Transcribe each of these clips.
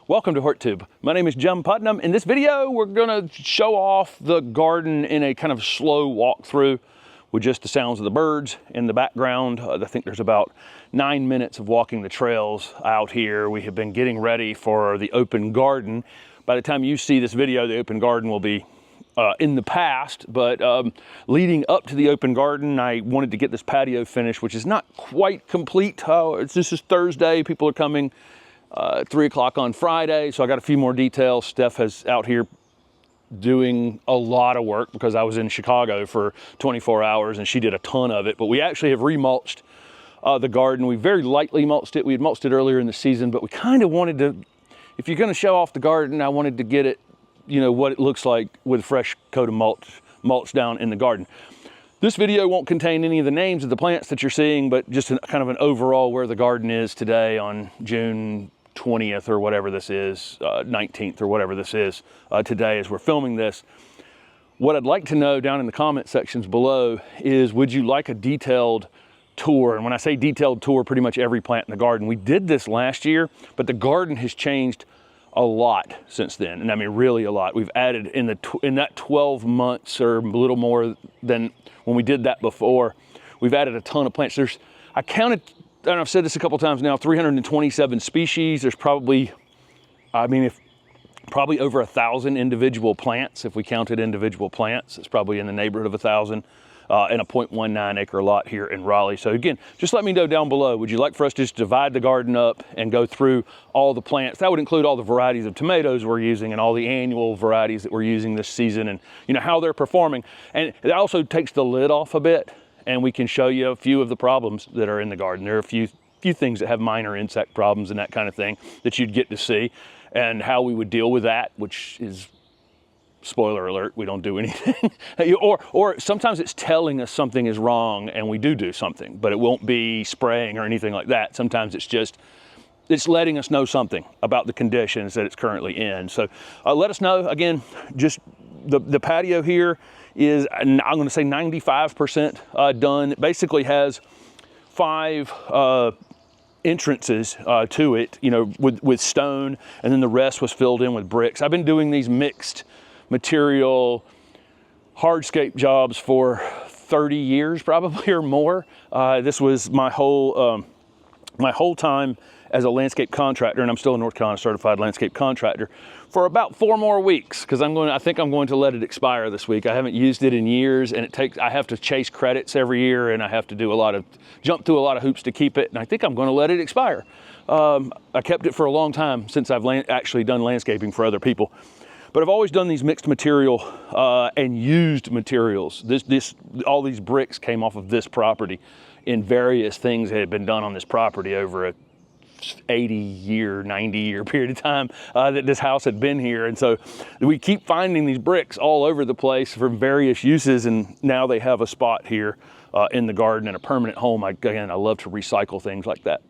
Welcome to HortTube. My name is Jim Putnam. In this video, we're gonna show off the garden in a kind of slow walkthrough with just the sounds of the birds in the background. I think there's about 9 minutes of walking the trails out here. We have been getting ready for the open garden. By the time you see this video, the open garden will be in the past, but leading up to the open garden, I wanted to get this patio finished, which is not quite complete. This is Thursday, people are coming 3 o'clock on Friday, so I got a few more details. Steph has out here doing a lot of work because I was in Chicago for 24 hours and she did a ton of it, but we actually have remulched the garden. We very lightly mulched it. We had mulched it earlier in the season, but we kind of wanted to, if you're going to show off the garden, I wanted to get it, you know, what it looks like with a fresh coat of mulch down in the garden. This video won't contain any of the names of the plants that you're seeing, but just kind of an overall where the garden is today on June 20th or whatever this is, 19th or whatever this is today as we're filming this. What I'd like to know down in the comment sections below is, would you like a detailed tour? And when I say detailed tour, pretty much every plant in the garden. We did this last year, but the garden has changed a lot since then, and I mean really a lot. We've added in that 12 months or a little more than when we did that before, we've added a ton of plants. I counted, and I've said this a couple times now, 327 species. There's probably, probably over 1,000 individual plants. If we counted individual plants, it's probably in the neighborhood of 1,000. In a 0.19 acre lot here in Raleigh. So again, just let me know down below, would you like for us to just divide the garden up and go through all the plants? That would include all the varieties of tomatoes we're using and all the annual varieties that we're using this season and you know how they're performing. And it also takes the lid off a bit and we can show you a few of the problems that are in the garden. There are a few things that have minor insect problems and that kind of thing that you'd get to see and how we would deal with that, which is, spoiler alert, we don't do anything. or sometimes it's telling us something is wrong and we do something, but it won't be spraying or anything like that. Sometimes it's letting us know something about the conditions that it's currently in. So let us know. Again, just the patio here is, I'm gonna say 95% done. It basically has 5 entrances to it, you know, with stone, and then the rest was filled in with bricks. I've been doing these mixed material hardscape jobs for 30 years probably or more. This was my whole time as a landscape contractor, and I'm still a North Carolina certified landscape contractor for about 4 more weeks because I think I'm going to let it expire this week. I haven't used it in years, and I have to chase credits every year, and I have to do jump through a lot of hoops to keep it, and I think I'm going to let it expire. I kept it for a long time since I've actually done landscaping for other people. But I've always done these mixed material and used materials. All these bricks came off of this property in various things that had been done on this property over a 80-year, 90-year period of time that this house had been here. And so we keep finding these bricks all over the place for various uses, and now they have a spot here in the garden and a permanent home. Again, I love to recycle things like that.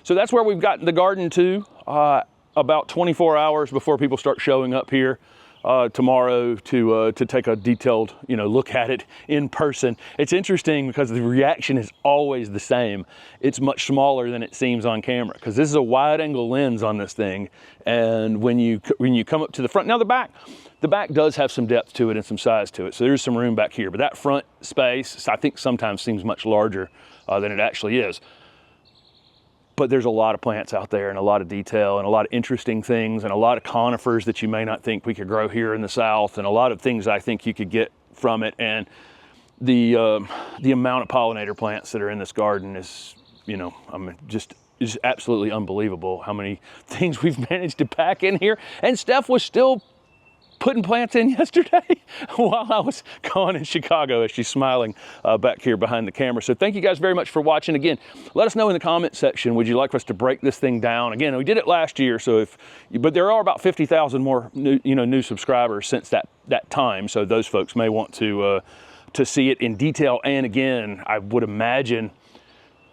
So that's where we've gotten the garden to, about 24 hours before people start showing up here tomorrow to take a detailed look at it in person. It's interesting because the reaction is always the same. It's much smaller than it seems on camera because this is a wide angle lens on this thing, and when you come up to the front, now the back does have some depth to it and some size to it, so there's some room back here, but that front space I think sometimes seems much larger than it actually is. But there's a lot of plants out there and a lot of detail and a lot of interesting things and a lot of conifers that you may not think we could grow here in the South, and a lot of things I think you could get from it. And the amount of pollinator plants that are in this garden is, is absolutely unbelievable how many things we've managed to pack in here. And Steph was still putting plants in yesterday while I was gone in Chicago, as she's smiling back here behind the camera. So thank you guys very much for watching. Again, let us know in the comment section, would you like for us to break this thing down? Again, we did it last year, so but there are about 50,000 more new subscribers since that time, so those folks may want to see it in detail. And again, I would imagine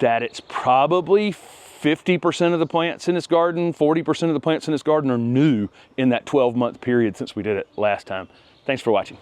that it's probably 50% of the plants in this garden, 40% of the plants in this garden are new in that 12-month period since we did it last time. Thanks for watching.